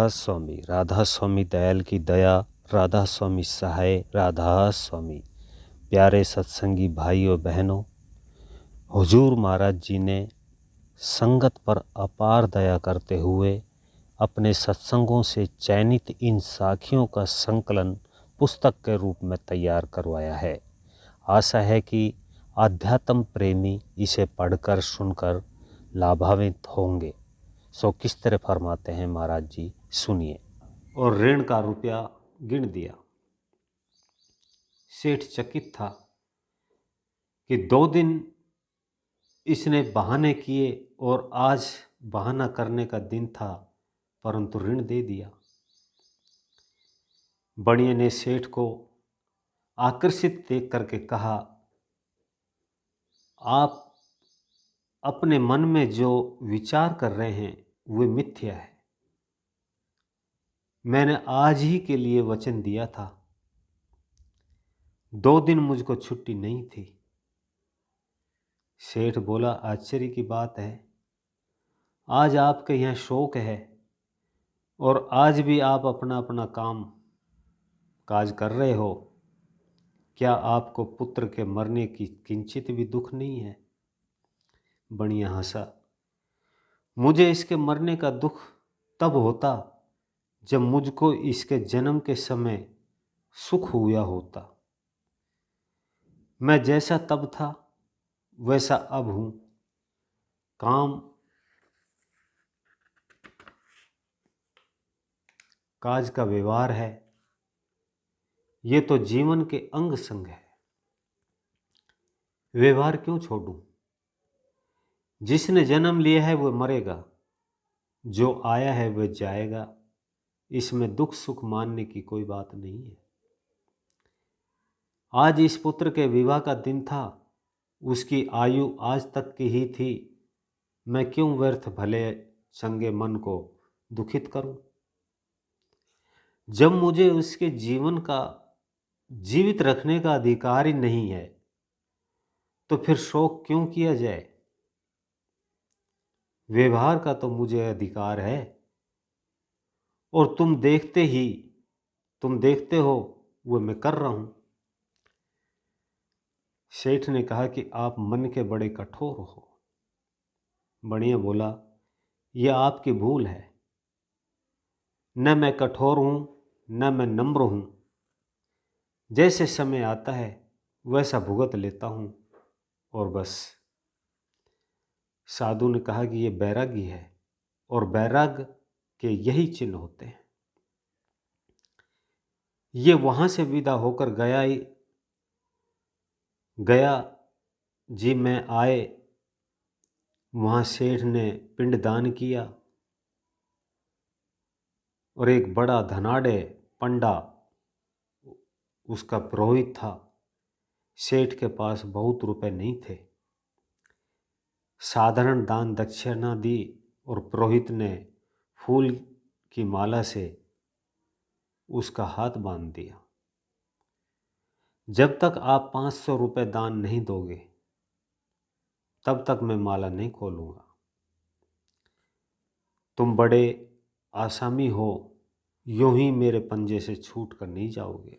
राधा स्वामी दयाल की दया, राधा स्वामी सहाय, राधा स्वामी। प्यारे सत्संगी भाइयों बहनों, हुजूर महाराज जी ने संगत पर अपार दया करते हुए अपने सत्संगों से चयनित इन साखियों का संकलन पुस्तक के रूप में तैयार करवाया है। आशा है कि आध्यात्म प्रेमी इसे पढ़कर सुनकर लाभान्वित होंगे। सो किस तरह फरमाते हैं महाराज जी, सुनिए। और ऋण का रुपया गिन दिया। सेठ चकित था कि 2 दिन इसने बहाने किए और आज बहाना करने का दिन था, परंतु ऋण दे दिया। बड़िया ने सेठ को आकर्षित देख करके कहा, आप अपने मन में जो विचार कर रहे हैं वे मिथ्या है। मैंने आज ही के लिए वचन दिया था, 2 दिन मुझको छुट्टी नहीं थी। सेठ बोला, आश्चर्य की बात है, आज आपके यहाँ शौक है और आज भी आप अपना अपना काम काज कर रहे हो। क्या आपको पुत्र के मरने की किंचित भी दुख नहीं है? बड़िया हंसा। मुझे इसके मरने का दुख तब होता जब मुझको इसके जन्म के समय सुख हुआ होता। मैं जैसा तब था वैसा अब हूं। काम काज का व्यवहार है, ये तो जीवन के अंग संग है। व्यवहार क्यों छोड़ूं? जिसने जन्म लिया है वह मरेगा, जो आया है वह जाएगा। इसमें दुख सुख मानने की कोई बात नहीं है। आज इस पुत्र के विवाह का दिन था, उसकी आयु आज तक की ही थी। मैं क्यों व्यर्थ भले चंगे मन को दुखित करूं? जब मुझे उसके जीवन का जीवित रखने का अधिकार ही नहीं है तो फिर शोक क्यों किया जाए? व्यवहार का तो मुझे अधिकार है और तुम देखते हो वो मैं कर रहा हूं। सेठ ने कहा कि आप मन के बड़े कठोर हो। बढ़िया बोला, यह आपकी भूल है। न मैं कठोर हूं न मैं नम्र हूं। जैसे समय आता है वैसा भुगत लेता हूं और बस। साधु ने कहा कि यह बैरागी है और बैराग के यही चिन्ह होते हैं। ये वहां से विदा होकर गया जी। मैं आए, वहां सेठ ने पिंडदान किया और एक बड़ा धनाढ़ पंडा उसका पुरोहित था। सेठ के पास बहुत रुपए नहीं थे। साधारण दान दक्षिणा दी और पुरोहित ने फूल की माला से उसका हाथ बांध दिया। जब तक आप 500 रुपए दान नहीं दोगे तब तक मैं माला नहीं खोलूंगा। तुम बड़े आसामी हो, यूं ही मेरे पंजे से छूट कर नहीं जाओगे।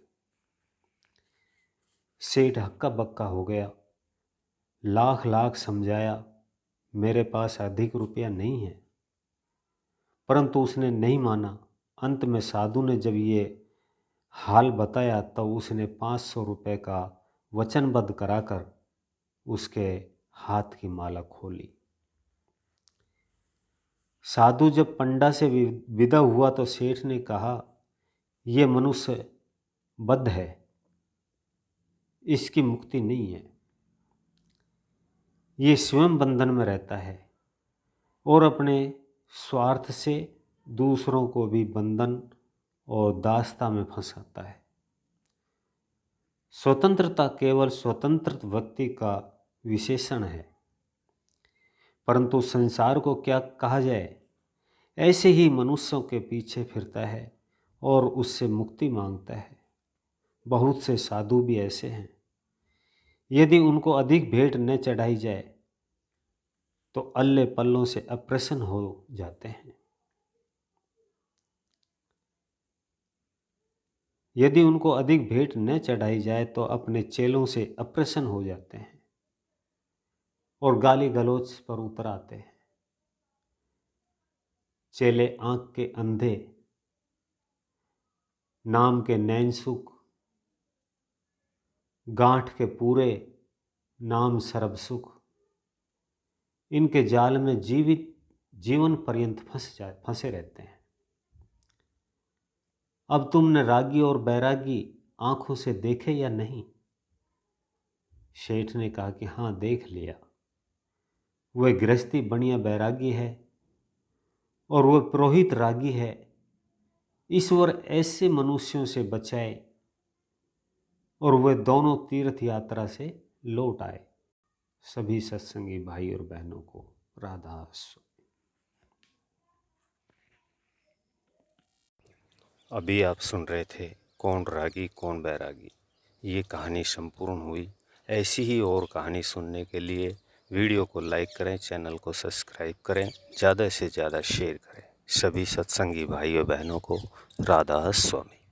सेठ हक्का बक्का हो गया। लाख लाख समझाया, मेरे पास अधिक रुपया नहीं है, परंतु उसने नहीं माना। अंत में साधु ने जब ये हाल बताया तो उसने 500 रुपये का वचनबद्ध कराकर उसके हाथ की माला खोली। साधु जब पंडा से विदा हुआ तो सेठ ने कहा, यह मनुष्य बद्ध है, इसकी मुक्ति नहीं है। ये स्वयं बंधन में रहता है और अपने स्वार्थ से दूसरों को भी बंधन और दासता में फंसाता है। स्वतंत्रता केवल स्वतंत्र व्यक्ति का विशेषण है, परंतु संसार को क्या कहा जाए, ऐसे ही मनुष्यों के पीछे फिरता है और उससे मुक्ति मांगता है। बहुत से साधु भी ऐसे हैं। यदि उनको अधिक भेंट न चढ़ाई जाए तो अल्ले पल्लों से अप्रसन्न हो जाते हैं। यदि उनको अधिक भेंट न चढ़ाई जाए तो अपने चेलों से अप्रसन्न हो जाते हैं और गाली गलौज पर उतर आते हैं। चेले आंख के अंधे, नाम के नैनसुख, गांठ के पूरे, नाम सर्ब सुख, इनके जाल में जीवन पर्यंत फंसे रहते हैं। अब तुमने रागी और बैरागी आंखों से देखे या नहीं? शेठ ने कहा कि हाँ, देख लिया। वह गृहस्थी बढ़िया बैरागी है और वह पुरोहित रागी है। ईश्वर ऐसे मनुष्यों से बचाए और वे दोनों तीर्थ यात्रा से लौट आए। सभी सत्संगी भाई और बहनों को राधा स्वामी। अभी आप सुन रहे थे कौन रागी कौन बैरागी। ये कहानी संपूर्ण हुई। ऐसी ही और कहानी सुनने के लिए वीडियो को लाइक करें, चैनल को सब्सक्राइब करें, ज़्यादा से ज़्यादा शेयर करें। सभी सत्संगी भाइयों बहनों को राधा स्वामी।